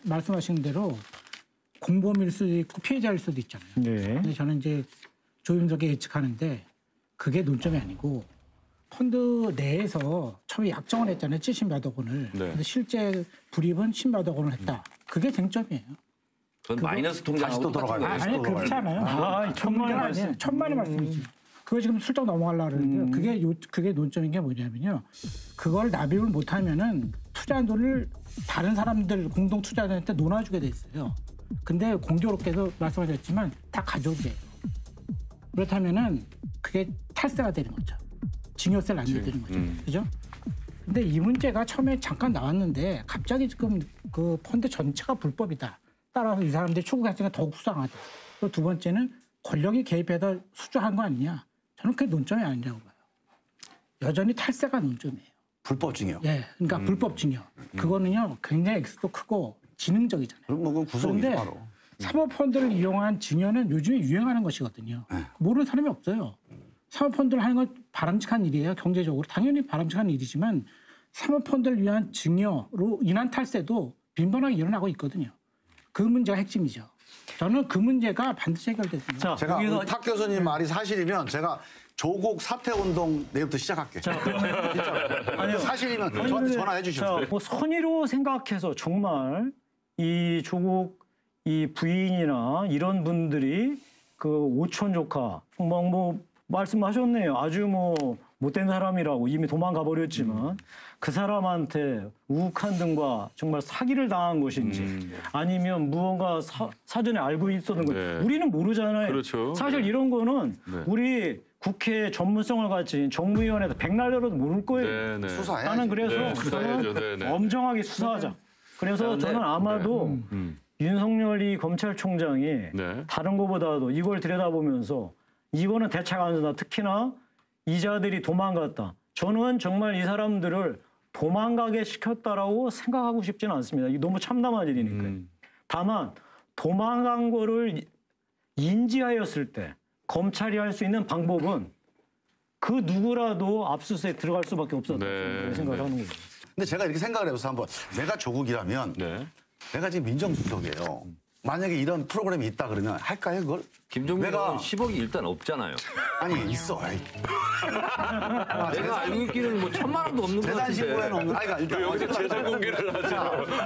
말씀하신 대로 공범일 수도 있고 피해자일 수도 있잖아요. 네. 근데 저는 이제 조윤석이 예측하는데 그게 논점이 아니고 펀드 내에서 처음에 약정을 했잖아요. 70몇억 원을. 네. 근데 실제 불입은 10몇억 원을 했다. 그게 쟁점이에요. 그건 마이너스 통장하고 또 돌아가요. 아니 그렇지 않아요. 천만의 말씀. 천만의 말씀이지. 그거 지금 슬쩍 넘어가려고 그러는데 그게 논점인 게 뭐냐면요. 그걸 납입을 못하면은 투자한 돈을 다른 사람들 공동 투자자한테 논아주게 돼 있어요. 근데 공교롭게도 말씀하셨지만 다 가족이에요. 그렇다면은 그게 탈세가 되는 거죠. 징역세를 안 내야 되는 거죠. 그죠? 근데 이 문제가 처음에 잠깐 나왔는데 갑자기 지금 그 펀드 전체가 불법이다. 따라서 이 사람들이 추구했으니까 더욱 수상하다. 또 두 번째는 권력이 개입해서 수주한 거 아니냐. 저는 그게 논점이 아니라고 봐요. 여전히 탈세가 논점이에요. 불법 징역. 예, 그러니까 불법 징역. 그거는요 굉장히 액수도 크고 지능적이잖아요. 그럼 뭐 그건 구속이죠 그런데 바로. 사모펀드를 이용한 증여는 요즘에 유행하는 것이거든요. 모르는 사람이 없어요. 사모펀드를 하는 건 바람직한 일이에요. 경제적으로. 당연히 바람직한 일이지만 사모펀드를 위한 증여로 인한 탈세도 빈번하게 일어나고 있거든요. 그 문제가 핵심이죠. 저는 그 문제가 반드시 해결됐습니다. 자, 제가 여기서 탁 교수님 말이 사실이면 제가 조국 사퇴운동 내일부터 시작할게요. 아니요. 사실이면 저한테 전화해 주십시오. 뭐 선의로 생각해서 정말 이 조국 이 부인이나 이런 분들이 그 오촌 조카 뭐 말씀하셨네요. 아주 뭐 못된 사람이라고 이미 도망가 버렸지만 그 사람한테 우욱한 등과 정말 사기를 당한 것인지 아니면 무언가 사전에 알고 있었던 건지 네. 우리는 모르잖아요. 그렇죠. 사실 네. 이런 거는 네. 우리 국회 전문성을 가진 정무위원회에서 백날 열어도 모를 거예요. 네, 네. 수사해야지. 나는 그래서 네, 수사해야죠. 저는 네, 네. 엄정하게 수사하자. 그래서 저는 아마도 윤석열이 검찰총장이 네. 다른 것보다도 이걸 들여다보면서 이거는 대책 안 된다. 특히나 이자들이 도망갔다. 저는 정말 이 사람들을 도망가게 시켰다라고 생각하고 싶지는 않습니다. 이게 너무 참담한 일이니까요. 다만 도망간 거를 인지하였을 때 검찰이 할 수 있는 방법은 그 누구라도 압수수색 들어갈 수밖에 없었다. 네. 생각을 네. 하는 거죠. 근데 제가 이렇게 생각을 해봐서 한번 내가 조국이라면 네. 내가 지금 민정수석이에요. 만약에 이런 프로그램이 있다 그러면 할까요 그걸? 김종민 내가- 의원 10억이 일단 없잖아요. 아니 있어. 아이. 내가 알고 있기는 뭐 1,000만 원도 없는 것 재산 신고에는 같은데. 없는. 아니, 그러니까 일단 여기서 재산 공개를 하죠.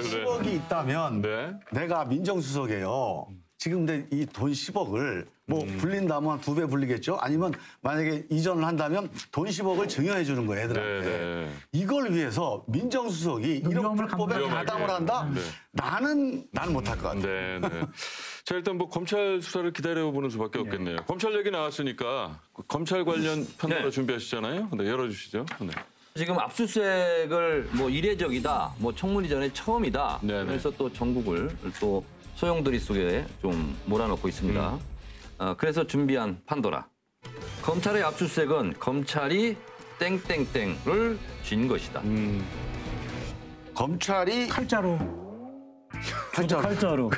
10억이 있다면 네. 내가 민정수석이에요. 지금 근데 이 돈 10억을 뭐 불린다면 2배 불리겠죠? 아니면 만약에 이전을 한다면 돈 10억을 증여해 주는 거예요, 애들한테. 네, 네. 이걸 위해서 민정수석이 이런 위험을 불법에 감당하게. 가담을 한다? 네. 나는 못할 것 같아. 네, 네. 자, 일단 뭐 검찰 수사를 기다려보는 수밖에 없겠네요. 검찰 얘기 나왔으니까 검찰 관련 판단을 네. 준비하시잖아요. 네, 열어주시죠. 네. 지금 압수수색을 뭐 이례적이다, 뭐 청문 이전에 처음이다. 네네. 그래서 또 전국을 또 소용돌이 속에 좀 몰아넣고 있습니다. 그래서 준비한 판도라. 검찰의 압수수색은 검찰이 땡땡땡을 쥔 것이다. 검찰이 칼자로 칼자로.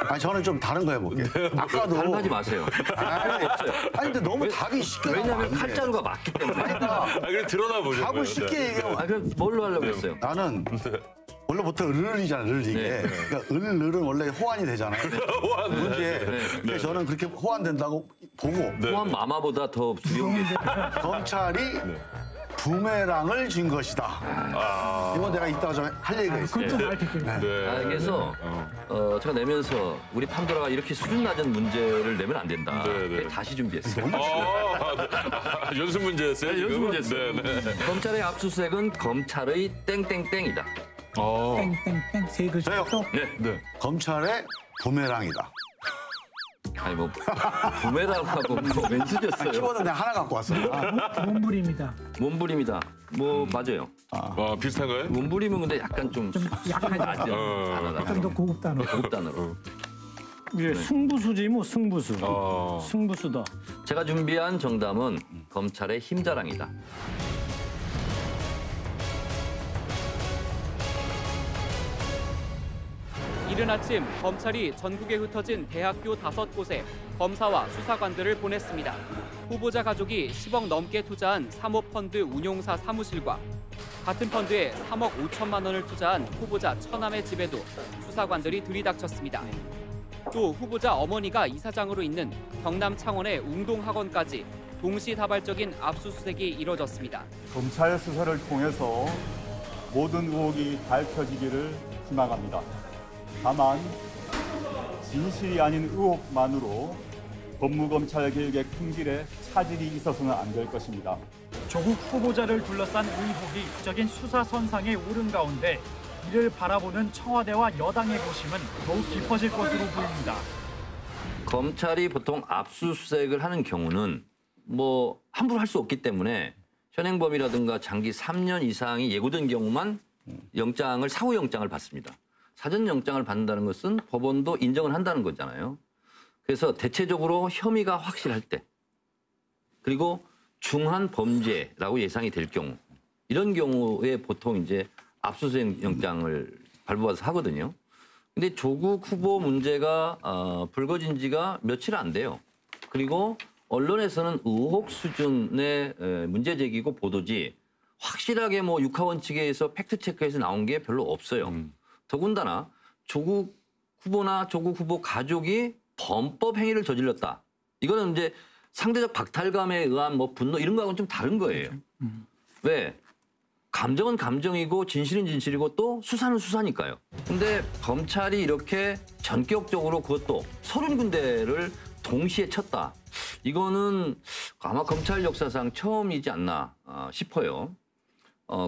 아니 저는 좀 다른 거 해볼게요. 아까도 다른 거 하지 마세요. 아니 근데 너무 답이 쉽게 나오면 왜냐하면 안 돼. 칼자루가 맞기 때문에. 아, 그래 드러나 보죠. 답을 쉽게 얘기하면 그럼 뭘로 하려고 했어요? 나는 원래부터 을이잖아, 을 이게. 네. 그러니까 을은 원래 호환이 되잖아요. 호환. 문제. 그래서 저는 그렇게 호환된다고 보고 호환 마마보다 더 두려운 게 있어요. 검찰이 부메랑을 쥔 것이다. 이건 내가 이따가 좀 할 얘기가 있어요. 그것도 말 듣길. 네. 그래서 제가 내면서 우리 판도라가 이렇게 수준 낮은 문제를 내면 안 된다. 네, 네. 그래서 다시 준비했어요. 연습 문제였어요. 네, 연습 지금은? 문제였어요. 네, 네. 검찰의 압수수색은 검찰의 땡땡땡이다. 땡땡땡 세 글자 저요. 또 네. 검찰의 부메랑이다. 아니 뭐 부메랑하고 뭐 왼수졌어요. 키워드 내가 하나 갖고 왔어. 몸부림이다. 몸부림이다. 뭐 맞아요. 비슷한가요? 몸부림은 근데 약간 좀 약하죠. 낮은 단어다. 좀 더 고급 단어. 고급 단어로. 이게 승부수지 뭐 승부수. 어. 승부수다. 제가 준비한 정답은 검찰의 힘자랑이다. 이른 아침 검찰이 전국에 흩어진 대학교 5곳에 검사와 수사관들을 보냈습니다. 후보자 가족이 10억 넘게 투자한 사모펀드 운용사 사무실과 같은 펀드에 3억 5천만 원을 투자한 후보자 처남의 집에도 수사관들이 들이닥쳤습니다. 또 후보자 어머니가 이사장으로 있는 경남 창원의 웅동학원까지 동시다발적인 압수수색이 이뤄졌습니다. 검찰 수사를 통해서 모든 의혹이 밝혀지기를 희망합니다. 다만 진실이 아닌 의혹만으로 법무검찰 개혁의 큰 길에 차질이 있어서는 안 될 것입니다. 조국 후보자를 둘러싼 의혹이 극적인 수사 선상에 오른 가운데 이를 바라보는 청와대와 여당의 고심은 더욱 깊어질 것으로 보입니다. 검찰이 보통 압수수색을 하는 경우는 뭐 함부로 할 수 없기 때문에 현행범이라든가 장기 3년 이상이 예고된 경우만 영장을 사후 영장을 받습니다. 사전 영장을 받는다는 것은 법원도 인정을 한다는 거잖아요. 그래서 대체적으로 혐의가 확실할 때 그리고 중한 범죄라고 예상이 될 경우 이런 경우에 보통 이제 압수수색 영장을 발부받아서 하거든요. 근데 조국 후보 문제가 불거진 지가 며칠 안 돼요. 그리고 언론에서는 의혹 수준의 문제 제기고 보도지 확실하게 뭐 육하원칙에서 팩트체크해서 나온 게 별로 없어요. 더군다나 조국 후보나 조국 후보 가족이 범법 행위를 저질렀다. 이거는 이제 상대적 박탈감에 의한 뭐 분노 이런 거하고는 좀 다른 거예요. 왜? 감정은 감정이고 진실은 진실이고 또 수사는 수사니까요. 근데 검찰이 이렇게 전격적으로 그것도 30군데를 동시에 쳤다. 이거는 아마 검찰 역사상 처음이지 않나 싶어요.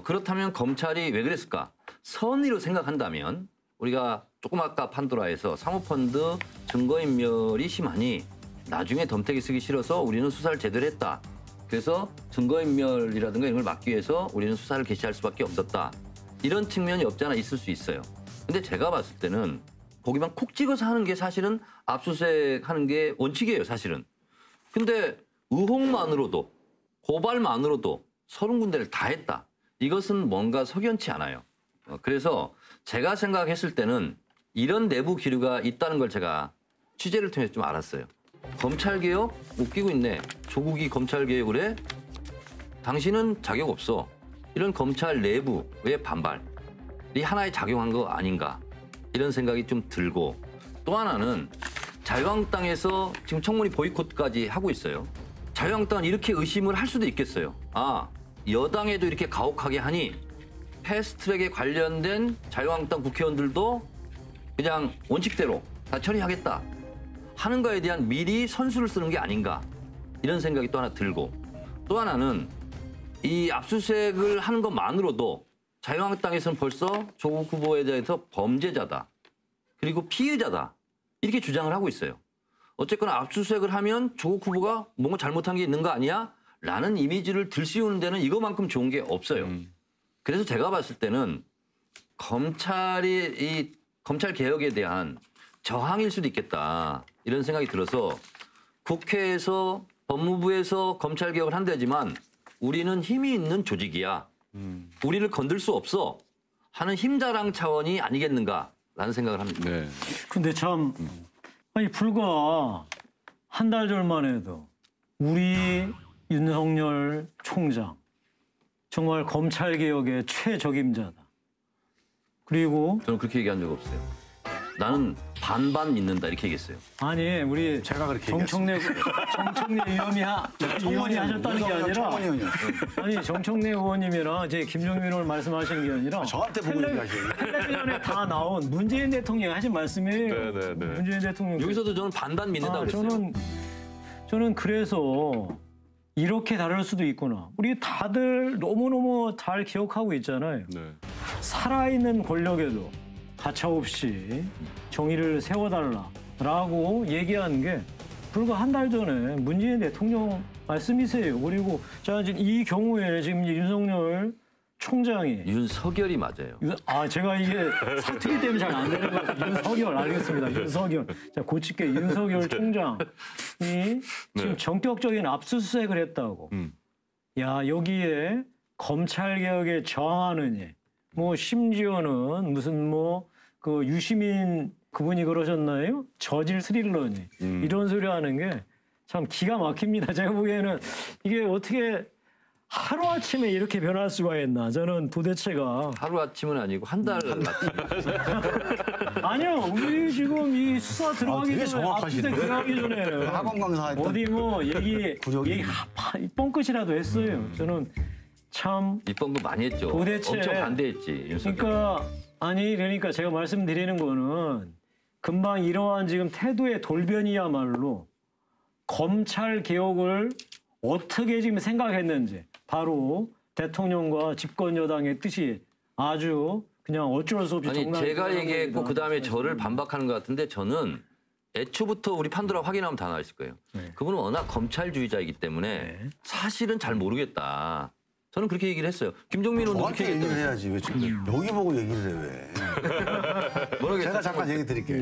그렇다면 검찰이 왜 그랬을까? 선의로 생각한다면 우리가 조금 아까 판도라에서 사모펀드 증거인멸이 심하니 나중에 덤태기 쓰기 싫어서 우리는 수사를 제대로 했다. 그래서 증거인멸이라든가 이런 걸 막기 위해서 우리는 수사를 개시할 수밖에 없었다. 이런 측면이 없지 않아 있을 수 있어요. 근데 제가 봤을 때는 보기만 콕 찍어서 하는 게 사실은 압수수색 하는 게 원칙이에요, 사실은. 근데 의혹만으로도 고발만으로도 30군데를 다 했다. 이것은 뭔가 석연치 않아요. 그래서 제가 생각했을 때는 이런 내부 기류가 있다는 걸 제가 취재를 통해서 좀 알았어요. 검찰개혁? 웃기고 있네. 조국이 검찰개혁을 해? 당신은 자격 없어. 이런 검찰 내부의 반발이 하나의 작용한 거 아닌가. 이런 생각이 좀 들고 또 하나는 자유한국당에서 지금 청문회 보이콧까지 하고 있어요. 자유한국당은 이렇게 의심을 할 수도 있겠어요. 아, 여당에도 이렇게 가혹하게 하니 패스트트랙에 관련된 자유한국당 국회의원들도 그냥 원칙대로 다 처리하겠다 하는 거에 대한 미리 선수를 쓰는 게 아닌가 이런 생각이 또 하나 들고 또 하나는 이 압수수색을 하는 것만으로도 자유한국당에서는 벌써 조국 후보에 대해서 범죄자다. 그리고 피의자다. 이렇게 주장을 하고 있어요. 어쨌거나 압수수색을 하면 조국 후보가 뭔가 잘못한 게 있는 거 아니야? 라는 이미지를 들씌우는 데는 이거만큼 좋은 게 없어요. 그래서 제가 봤을 때는 검찰이 이 검찰 개혁에 대한 저항일 수도 있겠다. 이런 생각이 들어서 국회에서 법무부에서 검찰 개혁을 한다지만 우리는 힘이 있는 조직이야. 우리를 건들 수 없어 하는 힘자랑 차원이 아니겠는가라는 생각을 합니다. 네. 근데 참 아니 불과 한 달 전만 해도 우리 윤석열 총장 정말 검찰 개혁의 최적임자다. 그리고 저는 그렇게 얘기한 적 없어요. 나는 반반 믿는다 이렇게 얘기했어요. 아니 우리 제가 그렇게 정청래 의원이 하셨다는 게 아니라 청문위원이요. 아니 정청래 의원님이랑 이제 김종민 의원 말씀하시는 게 아니라 저한테 보고 얘기하시는 텔레비전에 다 나온 문재인 대통령이 하신 말씀이에요. 네. 문재인 대통령 여기서도 저는 반반 믿는다 그랬어요. 저는 그래서 이렇게 다를 수도 있구나. 우리 다들 너무너무 잘 기억하고 있잖아요. 네. 살아있는 권력에도 가차없이 정의를 세워달라라고 얘기하는 게 불과 한 달 전에 문재인 대통령 말씀이세요. 그리고 자, 이 경우에 지금 윤석열 총장이 윤석열이 맞아요. 제가 이게 사투리 때문에 잘 안 되는 거 윤석열 알겠습니다. 윤석열. 자, 고칠게 윤석열 총장이 지금 전격적인 압수수색을 했다고. 야, 여기에 검찰 개혁에 저항하느니 뭐 심지어는 무슨 뭐 그 유시민 그분이 그러셨나요? 저질 스릴러니 이런 소리 하는 게 참 기가 막힙니다. 제가 보기에는 이게 어떻게 하루아침에 이렇게 변할 수가 있나. 저는 도대체가. 하루아침은 아니고 한 달 아침. 아니요. 우리 지금 이 수사 들어가기 되게 전에, 정확하시네. 압수수색 들어가기 전에 학원 강사했던 어디 뭐 구력이 얘기 뻥끗이라도 했어요. 저는 참 입번구 많이 했죠. 도대체 엄청 반대했지. 윤석열. 그러니까 제가 말씀드리는 거는 금방 이러한 지금 태도의 돌변이야말로 검찰 개혁을 어떻게 지금 생각했는지 바로 대통령과 집권 여당의 뜻이 아주 그냥 어쩔 수 없이 아니 정당히 제가 드러난 얘기했고 겁니다. 그다음에 저를 반박하는 것 같은데 저는 애초부터 우리 판도라 확인하면 다 나와 있을 거예요. 그분은 워낙 검찰주의자이기 때문에 사실은 잘 모르겠다. 저는 그렇게 얘기를 했어요. 김종민 의원도 저한테 그렇게 얘기를 얘기했다고. 해야지 왜 지금 여기 보고 얘기를 해 왜? 모르겠어요. 제가 잠깐 얘기 드릴게요.